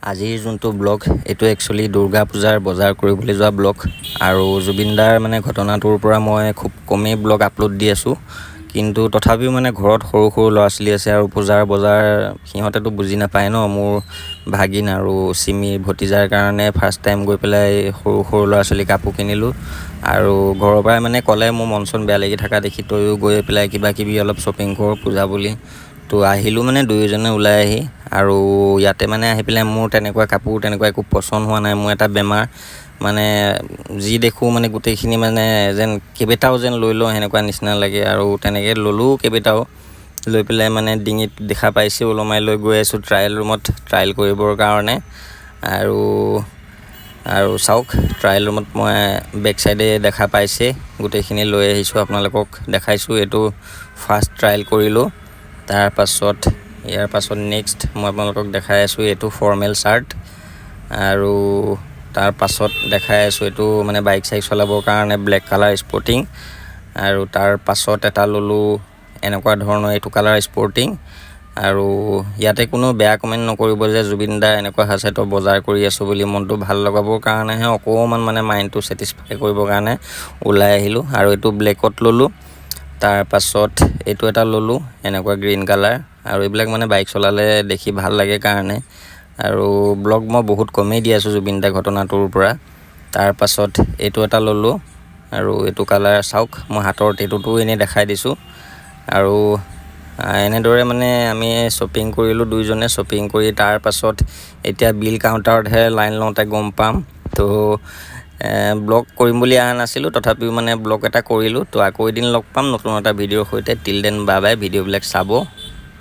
আজিৰ যোনটো ব্লগ এইটো একচুৱেলি দুৰ্গা পূজাৰ বজাৰ কৰিবলৈ যোৱা ব্লগ আৰু জুবিনদাৰ মানে ঘটনাটোৰ পৰা মই খুব কমেই ব্লগ আপলোড দি আছোঁ কিন্তু তথাপিও মানে ঘৰত সৰু সৰু ল'ৰা ছোৱালী আছে আৰু পূজাৰ বজাৰ সিহঁতেতো বুজি নাপায় ন মোৰ ভাগিন আৰু চিমিৰ ভতিজাৰ কাৰণে ফাৰ্ষ্ট টাইম গৈ পেলাই সৰু সৰু ল'ৰা ছোৱালী কাপোৰ কিনিলোঁ আৰু ঘৰৰ পৰাই মানে ক'লে মোৰ মন চন বেয়া লাগি থকা দেখি তয়ো গৈ পেলাই কিবা কিবি অলপ শ্বপিং কৰ পূজা বুলি তো আহিলোঁ মানে দুয়োজনে ওলাই আহি আৰু ইয়াতে মানে আহি পেলাই মোৰ তেনেকুৱা কাপোৰ তেনেকুৱা একো পচন্দ হোৱা নাই মোৰ এটা বেমাৰ মানে যি দেখোঁ মানে গোটেইখিনি মানে যেন কেইবাটাও যেন লৈ লওঁ সেনেকুৱা নিচিনা লাগে আৰু তেনেকৈ ল'লোঁ কেইবাটাও লৈ পেলাই মানে ডিঙিত দেখা পাইছে ওলমাই লৈ গৈ আছোঁ ট্ৰায়েল ৰুমত ট্ৰায়েল কৰিবৰ কাৰণে আৰু চাওক ট্ৰায়েল ৰুমত মই বেক চাইডে দেখা পাইছে গোটেইখিনি লৈ আহিছোঁ আপোনালোকক দেখাইছোঁ এইটো ফাৰ্ষ্ট ট্ৰায়েল কৰিলোঁ ইয়াৰ পাছত নেক্সট মই আপোনালোকক দেখাই আছোঁ এইটো ফৰ্মেল চাৰ্ট আৰু তাৰ পাছত দেখাই আছোঁ এইটো মানে বাইক চাইক চলাবৰ কাৰণে ব্লেক কালাৰ স্পৰ্টিং আৰু তাৰ পাছত এটা ল'লোঁ এনেকুৱা ধৰণৰ এইটো কালাৰ স্পৰ্টিং আৰু ইয়াতে কোনো বেয়া কমেণ্ট নকৰিব যে জুবিন দা এনেকুৱা হৈছে তো বজাৰ কৰি আছোঁ বুলি মনটো ভাল লগাবৰ কাৰণেহে অকণমান মানে মাইণ্ডটো ছেটিছফাই কৰিবৰ কাৰণে ওলাই আহিলোঁ আৰু এইটো ব্লেকত ল'লোঁ তাৰ পাছত এইটো এটা ল'লোঁ এনেকুৱা গ্ৰীণ কালাৰ আৰু এইবিলাক মানে বাইক চলালে দেখি ভাল লাগে কাৰণে আৰু ব্লগ মই বহুত কমেই দি আছোঁ জুবিন দা ঘটনাটোৰ পৰা তাৰ পাছত এইটো এটা ল'লোঁ আৰু এইটো কালাৰ চাওক মই হাতৰ টেটুটো এনেই দেখাই দিছোঁ আৰু এনেদৰে মানে আমি শ্বপিং কৰিলোঁ দুইজনে শ্বপিং কৰি তাৰ পাছত এতিয়া বিল কাউণ্টাৰতহে লাইন লওঁতে গম পাম তো ব্লগ কৰিম বুলি অহা নাছিলোঁ তথাপিও মানে ব্লগ এটা কৰিলোঁ তো আকৌ এদিন লগ পাম নতুন এটা ভিডিঅ'ৰ সৈতে টিল দেন বাই বাই ভিডিঅ'বিলাক চাব